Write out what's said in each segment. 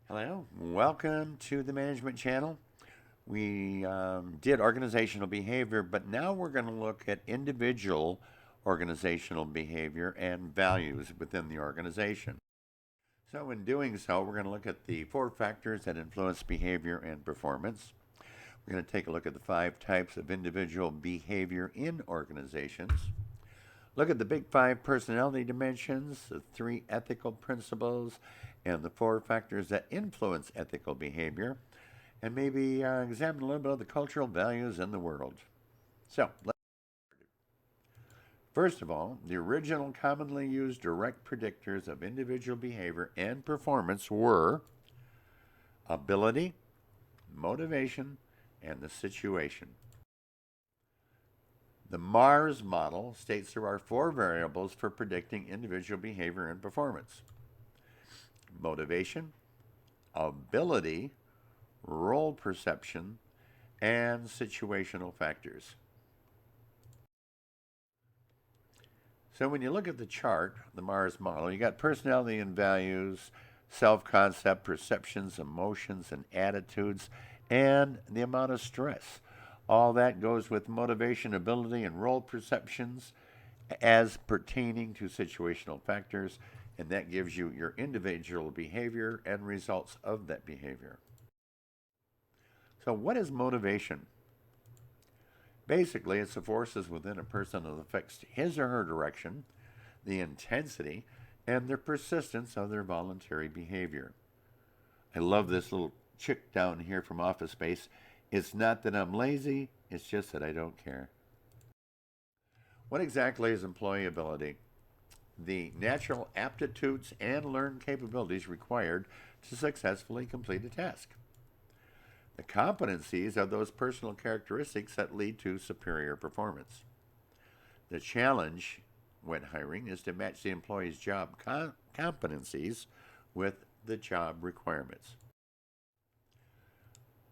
Hello, welcome to the Management Channel. We did organizational behavior, but now we're going to look at individual organizational behavior and values within the organization. So, in doing so, we're going to look at the four factors that influence behavior and performance. We're going to take a look at the five types of individual behavior in organizations. Look at the big five personality dimensions, the three ethical principles, and the four factors that influence ethical behavior, and maybe examine a little bit of the cultural values in the world. So, first of all, the original commonly used direct predictors of individual behavior and performance were ability, motivation, and the situation. The Mars model states there are four variables for predicting individual behavior and performance: motivation, ability, role perception, and situational factors. So when you look at the chart, the Mars model, you got personality and values, self concept, perceptions, emotions, and attitudes, and the amount of stress. All that goes with motivation, ability, and role perceptions as pertaining to situational factors, and that gives you your individual behavior and results of that behavior. So, what is motivation? Basically, it's the forces within a person that affects his or her direction, the intensity, and the persistence of their voluntary behavior. I love this little chick down here from Office Space. It's not that I'm lazy, it's just that I don't care. What exactly is employability? The natural aptitudes and learned capabilities required to successfully complete a task. The competencies are those personal characteristics that lead to superior performance. The challenge when hiring is to match the employee's job competencies with the job requirements.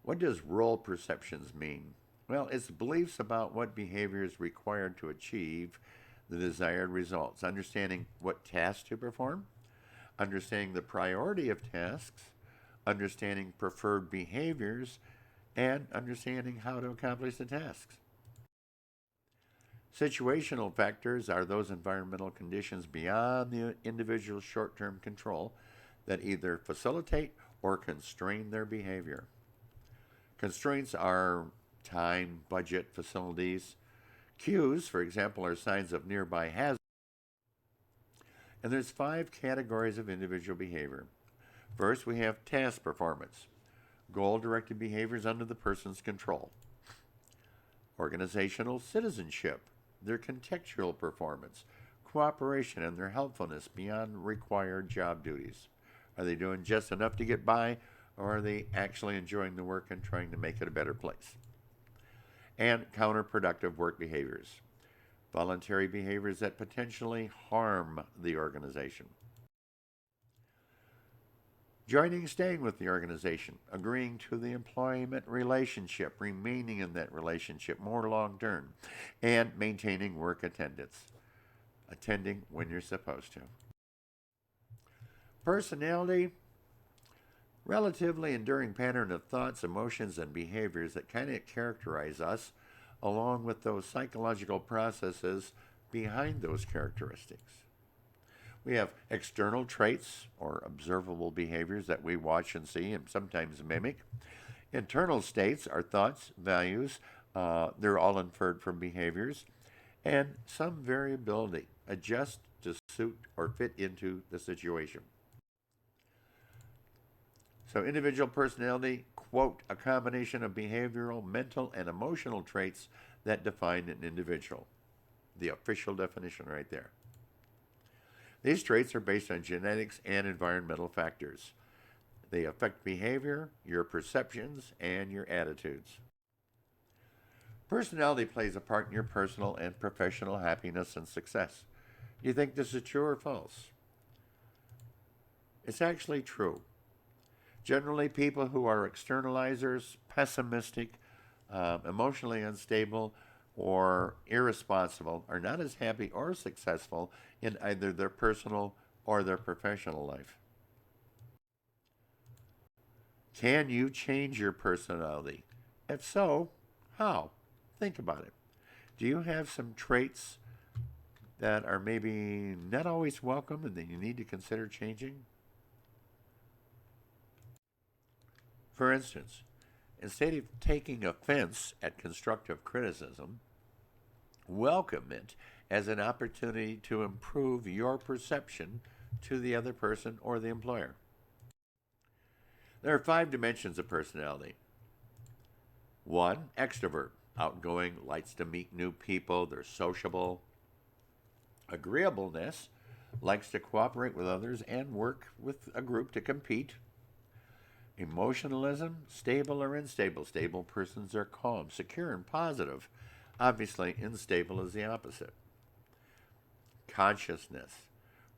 What does role perceptions mean? Well, it's beliefs about what behavior is required to achieve the desired results, understanding what tasks to perform, understanding the priority of tasks, understanding preferred behaviors, and understanding how to accomplish the tasks. Situational factors are those environmental conditions beyond the individual's short term control that either facilitate or constrain their behavior. Constraints are time, budget, facilities. Cues, for example, are signs of nearby hazards. And there's five categories of individual behavior. First, we have task performance, goal-directed behaviors under the person's control. Organizational citizenship, their contextual performance, cooperation, and their helpfulness beyond required job duties. Are they doing just enough to get by, or are they actually enjoying the work and trying to make it a better place? And counterproductive work behaviors, voluntary behaviors that potentially harm the organization. Joining, staying with the organization, agreeing to the employment relationship, remaining in that relationship more long term, and maintaining work attendance, attending when you're supposed to. Personality, relatively enduring pattern of thoughts, emotions, and behaviors that kind of characterize us, along with those psychological processes behind those characteristics. We have external traits or observable behaviors that we watch and see and sometimes mimic. Internal states are thoughts, values, they're all inferred from behaviors, and some variability, adjust to suit or fit into the situation. So, individual personality, quote, a combination of behavioral, mental, and emotional traits that define an individual. The official definition right there. These traits are based on genetics and environmental factors. They affect behavior, your perceptions, and your attitudes. Personality plays a part in your personal and professional happiness and success. Do you think this is true or false? It's actually true. Generally, people who are externalizers, pessimistic, emotionally unstable, or irresponsible are not as happy or successful in either their personal or their professional life. Can you change your personality? If so, how? Think about it. Do you have some traits that are maybe not always welcome and that you need to consider changing? For instance, instead of taking offense at constructive criticism, welcome it as an opportunity to improve your perception to the other person or the employer. There are 5 dimensions of personality. 1, extrovert, outgoing, likes to meet new people, they're sociable. Agreeableness, likes to cooperate with others and work with a group to compete. Emotionalism, stable or unstable. Stable persons are calm, secure, and positive. Obviously, unstable is the opposite. Consciousness,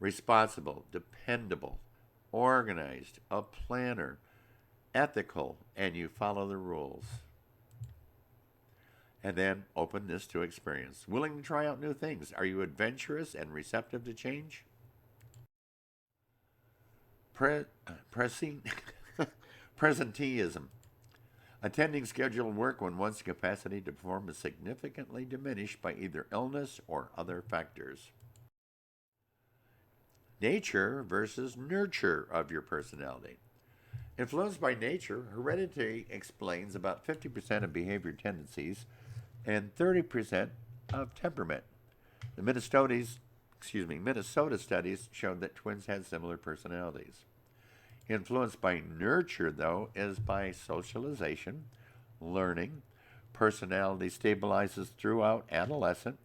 responsible, dependable, organized, a planner, ethical, and you follow the rules. And then openness to experience, willing to try out new things. Are you adventurous and receptive to change? Pressing presenteeism, attending scheduled work when one's capacity to perform is significantly diminished by either illness or other factors. Nature versus nurture of your personality. Influenced by nature, heredity explains about 50% of behavior tendencies and 30% of temperament. The Minnesota studies showed that twins had similar personalities. Influenced by nurture, though, is by socialization, learning, personality stabilizes throughout adolescence,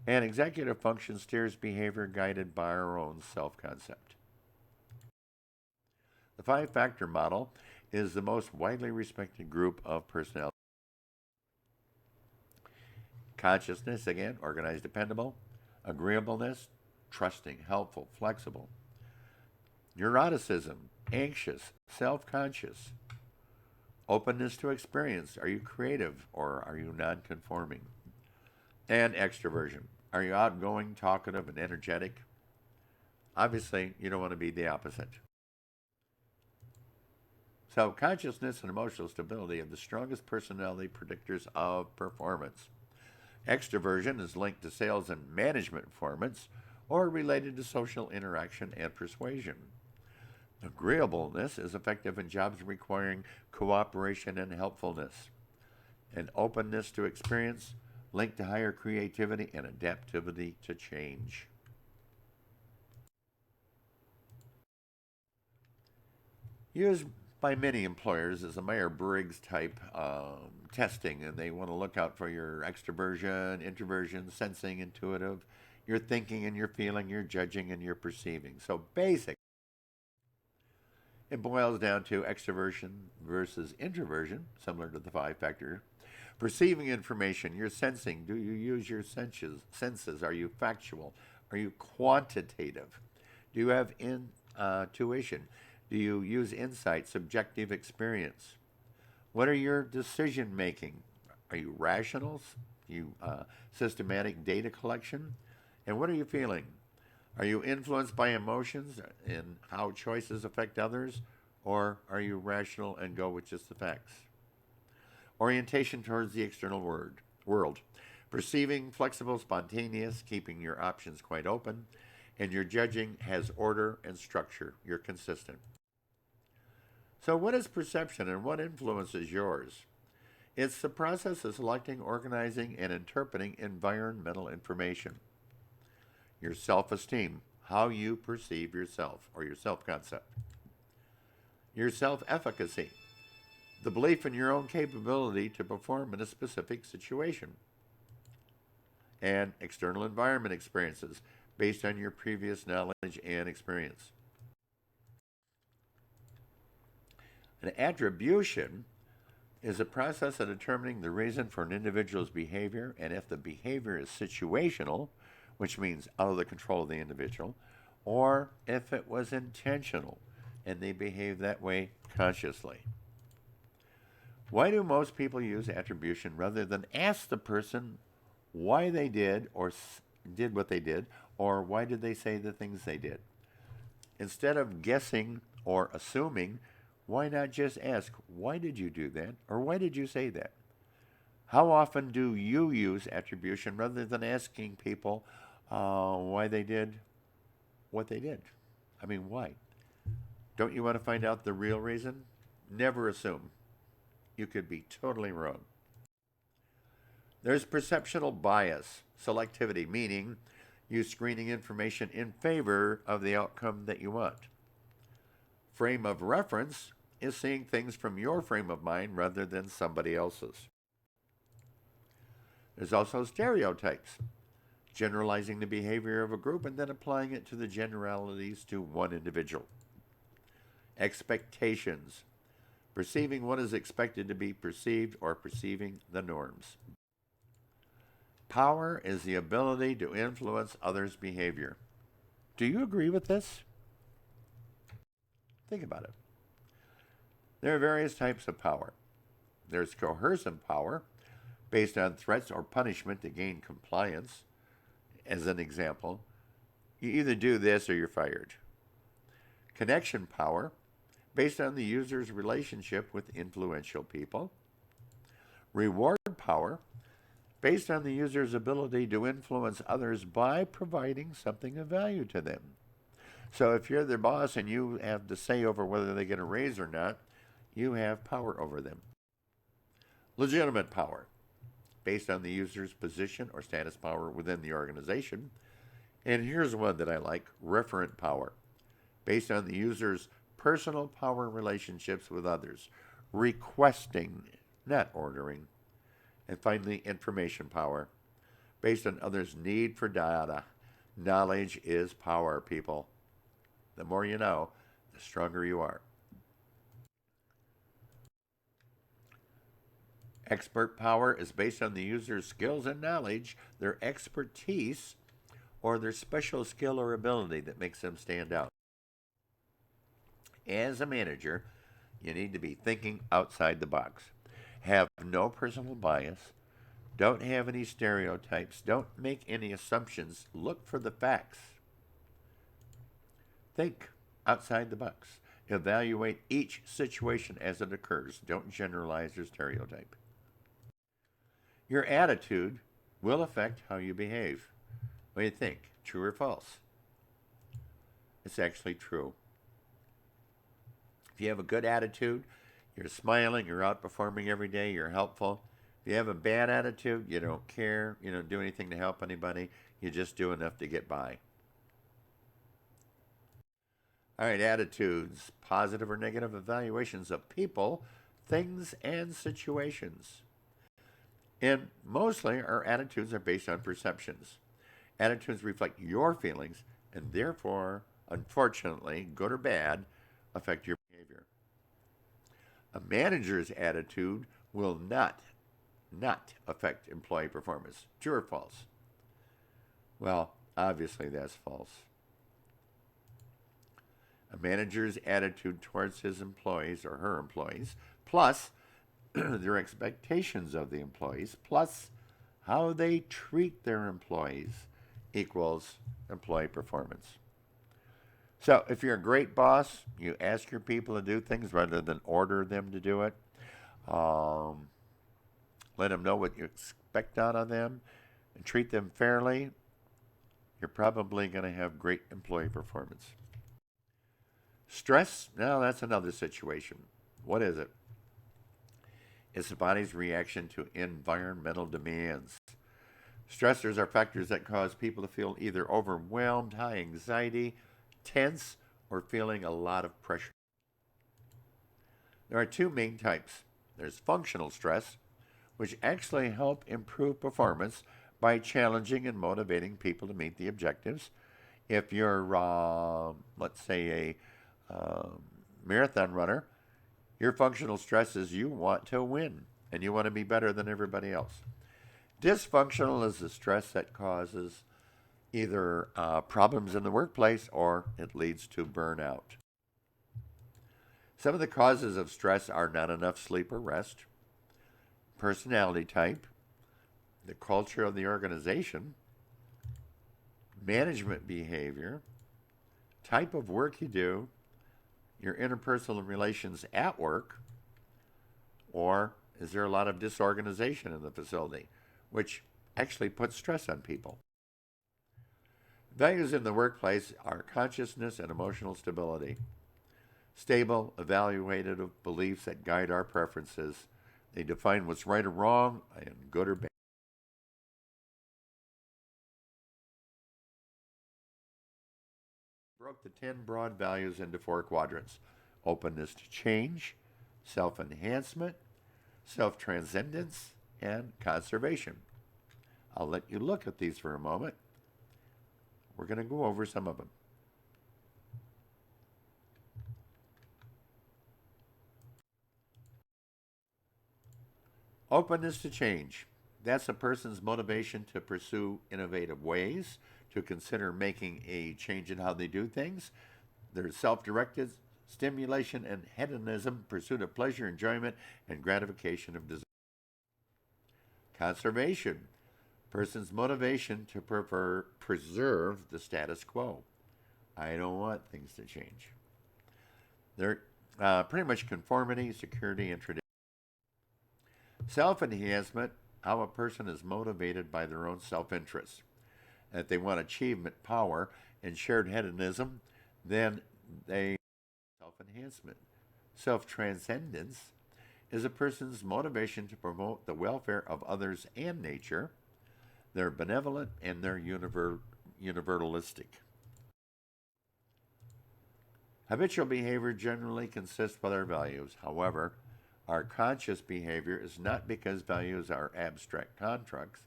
and executive function steers behavior guided by our own self concept. The 5 factor model is the most widely respected group of personality. Consciousness, again, organized, dependable. Agreeableness, trusting, helpful, flexible. Neuroticism, anxious, self conscious. Openness to experience. Are you creative or are you non conforming? And extroversion. Are you outgoing, talkative, and energetic? Obviously, you don't want to be the opposite. So, consciousness and emotional stability are the strongest personality predictors of performance. Extroversion is linked to sales and management performance or related to social interaction and persuasion. Agreeableness is effective in jobs requiring cooperation and helpfulness. And openness to experience linked to higher creativity and adaptivity to change. Used by many employers as a Myers-Briggs type testing, and they want to look out for your extroversion, introversion, sensing, intuitive, your thinking and your feeling, your judging and your perceiving. So basic. It boils down to extroversion versus introversion, similar to the 5 factor. Perceiving information, you're sensing. Do you use your senses? Are you factual? Are you quantitative? Do you have intuition? Do you use insight, subjective experience? What are your decision making? Are you rational? You systematic data collection? And what are you feeling? Are you influenced by emotions and how choices affect others? Or are you rational and go with just the facts? Orientation towards the external world. Perceiving, flexible, spontaneous, keeping your options quite open, and your judging has order and structure. You're consistent. So, what is perception and what influences yours? It's the process of selecting, organizing, and interpreting environmental information. Your self esteem, how you perceive yourself or your self concept. Your self efficacy, the belief in your own capability to perform in a specific situation. And external environment experiences based on your previous knowledge and experience. An attribution is a process of determining the reason for an individual's behavior and if the behavior is situational, which means out of the control of the individual, or if it was intentional and they behave that way consciously. Why do most people use attribution rather than ask the person why they did or did what they did, or why did they say the things they did? Instead of guessing or assuming, Why not just ask, why did you do that? Or why did you say that? How often do you use attribution rather than asking people why they did what they did? I mean, why? Don't you want to find out the real reason? Never assume. You could be totally wrong. There's perceptual bias, selectivity, meaning you screening information in favor of the outcome that you want. Frame of reference is seeing things from your frame of mind rather than somebody else's. There's also stereotypes, generalizing the behavior of a group and then applying it to the generalities to one individual. Expectations, perceiving what is expected to be perceived or perceiving the norms. Power is the ability to influence others' behavior. Do you agree with this? Think about it. There are various types of power. There's coercive power, based on threats or punishment to gain compliance. As an example, you either do this or you're fired. Connection power, based on the user's relationship with influential people. Reward power, based on the user's ability to influence others by providing something of value to them. So if you're their boss and you have the say over whether they get a raise or not, you have power over them. Legitimate power, based on the user's position or status power within the organization. And here's one that I like, referent power, based on the user's personal power relationships with others, requesting, not ordering. And finally, information power, based on others' need for data. Knowledge is power, people. The more you know, the stronger you are. Expert power is based on the user's skills and knowledge, their expertise, or their special skill or ability that makes them stand out. As a manager, you need to be thinking outside the box. Have no personal bias. Don't have any stereotypes. Don't make any assumptions. Look for the facts. Think outside the box. Evaluate each situation as it occurs. Don't generalize or stereotype. Your attitude will affect how you behave. What do you think? True or false? It's actually true. If you have a good attitude, you're smiling, you're outperforming every day, you're helpful. If you have a bad attitude, you don't care, you don't do anything to help anybody, you just do enough to get by. All right, attitudes, positive or negative evaluations of people, things, and situations. And mostly our attitudes are based on perceptions. Attitudes reflect your feelings and therefore, unfortunately, good or bad, affect your behavior. A manager's attitude will not affect employee performance. True or false? Well, obviously that's false. A manager's attitude towards his employees or her employees, plus their expectations of the employees, plus how they treat their employees, equals employee performance. So if you're a great boss, you ask your people to do things rather than order them to do it. Um, Let them know what you expect out of them and treat them fairly. You're probably going to have great employee performance. Stress, now that's another situation. What is it? It's the body's reaction to environmental demands. Stressors are factors that cause people to feel either overwhelmed, high anxiety, tense, or feeling a lot of pressure. There are two main types. There's functional stress, which actually help improve performance by challenging and motivating people to meet the objectives. If you're, let's say, a marathon runner, your functional stress is you want to win and you want to be better than everybody else. Dysfunctional is the stress that causes either problems in the workplace or it leads to burnout. Some of the causes of stress are not enough sleep or rest, personality type, the culture of the organization, management behavior, type of work you do, your interpersonal relations at work, or is there a lot of disorganization in the facility, which actually puts stress on people? Values in the workplace are consciousness and emotional stability, stable, evaluative beliefs that guide our preferences. They define what's right or wrong and good or bad. Broke the 10 broad values into 4 quadrants: openness to change, self enhancement, self transcendence, and conservation. I'll let you look at these for a moment. We're going to go over some of them. Openness to change. That's a person's motivation to pursue innovative ways, to consider making a change in how they do things. There's self directed stimulation and hedonism, pursuit of pleasure, enjoyment, and gratification of desire. Conservation. Person's motivation to preserve the status quo. I don't want things to change. They're pretty much conformity, security, and tradition. Self enhancement, how a person is motivated by their own self interest. If they want achievement, power, and shared hedonism, then they self enhancement. Self transcendence is a person's motivation to promote the welfare of others and nature. They're benevolent and they're universalistic. Habitual behavior generally consists with our values. However, our conscious behavior is not because values are abstract constructs,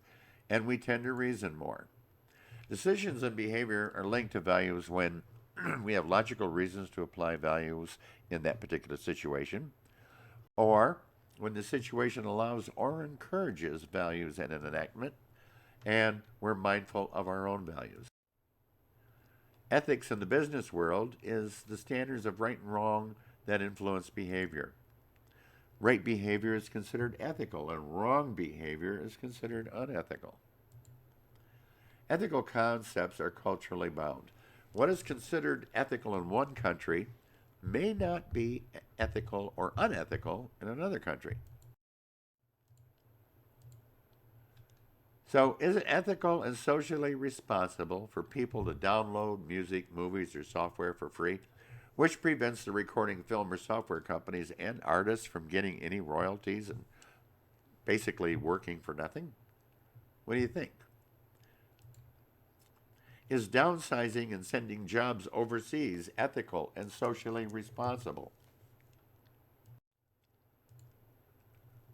and we tend to reason more. Decisions and behavior are linked to values when we have logical reasons to apply values in that particular situation, or when the situation allows or encourages values in an enactment, and we're mindful of our own values. Ethics in the business world is the standards of right and wrong that influence behavior. Right behavior is considered ethical, and wrong behavior is considered unethical. Ethical concepts are culturally bound. What is considered ethical in one country may not be ethical or unethical in another country. So, is it ethical and socially responsible for people to download music, movies, or software for free, which prevents the recording film or software companies and artists from getting any royalties and basically working for nothing? What do you think? Is downsizing and sending jobs overseas ethical and socially responsible?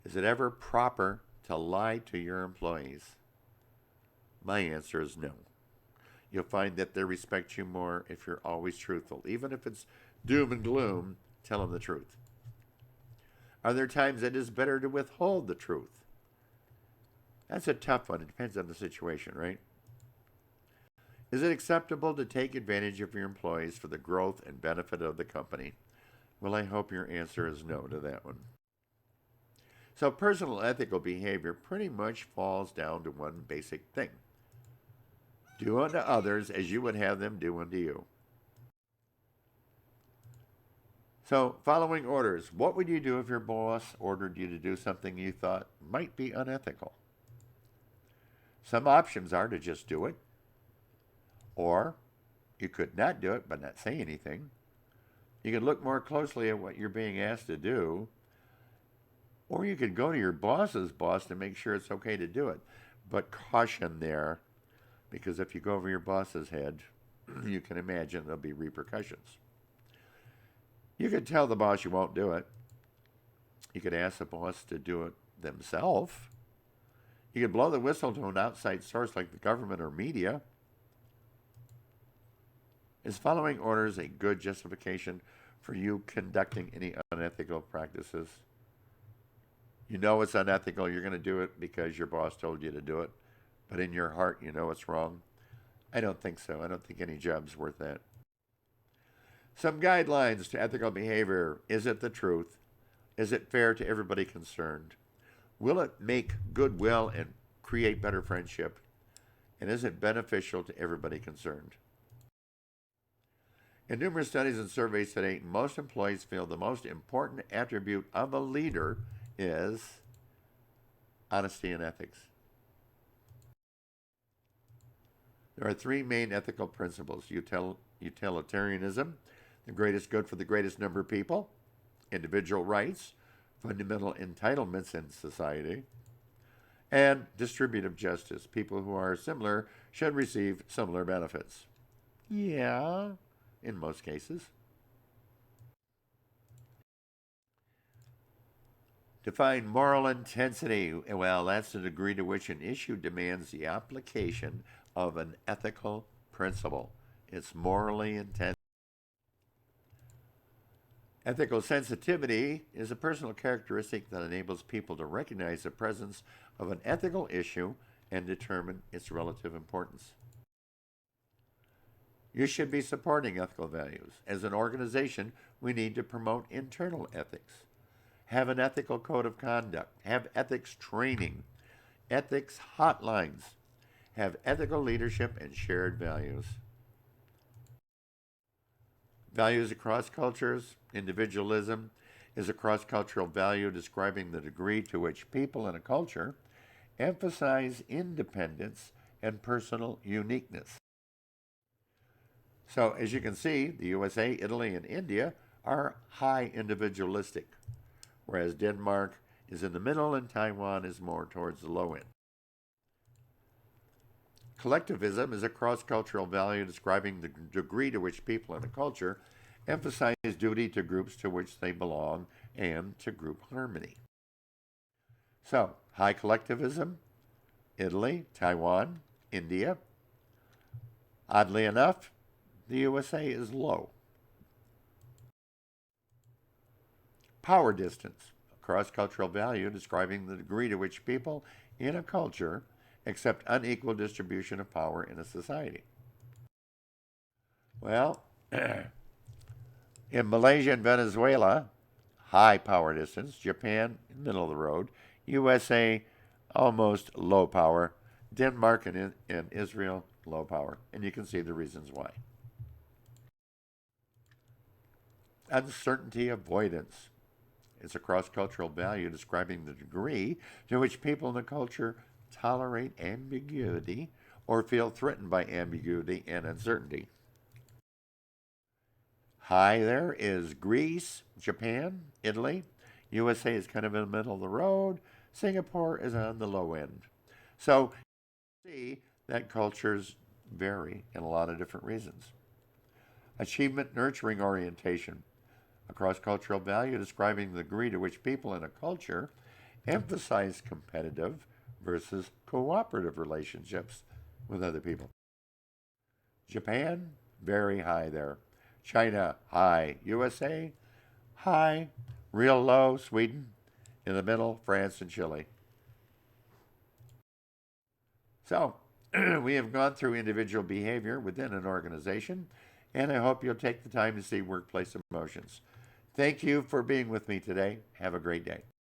Is it ever proper to lie to your employees? My answer is no. You'll find that they respect you more if you're always truthful. Even if it's doom and gloom, tell them the truth. Are there times it is better to withhold the truth? That's a tough one. It depends on the situation, right? Is it acceptable to take advantage of your employees for the growth and benefit of the company? Well, I hope your answer is no to that one. So, personal ethical behavior pretty much falls down to one basic thing: do unto others as you would have them do unto you. So, following orders. What would you do if your boss ordered you to do something you thought might be unethical? Some options are to just do it, or you could not do it but not say anything. You could look more closely at what you're being asked to do, or you could go to your boss's boss to make sure it's okay to do it. But caution there, because if you go over your boss's head, you can imagine there'll be repercussions. You could tell the boss you won't do it. You could ask the boss to do it themselves. You could blow the whistle to an outside source like the government or media. Is following orders a good justification for you conducting any unethical practices? You know it's unethical. You're going to do it because your boss told you to do it. But in your heart, you know it's wrong. I don't think so. I don't think any job's worth that. Some guidelines to ethical behavior. Is it the truth? Is it fair to everybody concerned? Will it make goodwill and create better friendship? And is it beneficial to everybody concerned? In numerous studies and surveys today, most employees feel the most important attribute of a leader is honesty and ethics. There are three main ethical principles: utilitarianism, the greatest good for the greatest number of people; individual rights, fundamental entitlements in society; and distributive justice. People who are similar should receive similar benefits. Yeah, in most cases. Define moral intensity. Well, that's the degree to which an issue demands the application of an ethical principle. It's morally intense. Ethical sensitivity is a personal characteristic that enables people to recognize the presence of an ethical issue and determine its relative importance. You should be supporting ethical values. As an organization, we need to promote internal ethics, have an ethical code of conduct, have ethics training, ethics hotlines, have ethical leadership and shared values. Values across cultures. Individualism is a cross-cultural value describing the degree to which people in a culture emphasize independence and personal uniqueness. So, as you can see, the USA, Italy, and India are high individualistic, whereas Denmark is in the middle and Taiwan is more towards the low end. Collectivism is a cross-cultural value describing the degree to which people in a culture emphasize duty to groups to which they belong and to group harmony. So, high collectivism, Italy, Taiwan, India. Oddly enough, the USA is low. Power distance, a cross-cultural value describing the degree to which people in a culture accept unequal distribution of power in a society. Well, in Malaysia and Venezuela, high power distance; Japan, middle of the road; USA, almost low power; Denmark and Israel, low power. And you can see the reasons why. Uncertainty avoidance is a cross-cultural value describing the degree to which people in the culture tolerate ambiguity or feel threatened by ambiguity and uncertainty. High there is Greece, Japan, Italy. USA is kind of in the middle of the road. Singapore is on the low end. So you see that cultures vary in a lot of different reasons. Achievement nurturing orientation, a cross-cultural value describing the degree to which people in a culture emphasize competitive versus cooperative relationships with other people. Japan, very high there. China, high. USA, high. Real low, Sweden. In the middle, France and Chile. So, we have gone through individual behavior within an organization, and I hope you'll take the time to see workplace emotions. Thank you for being with me today. Have a great day.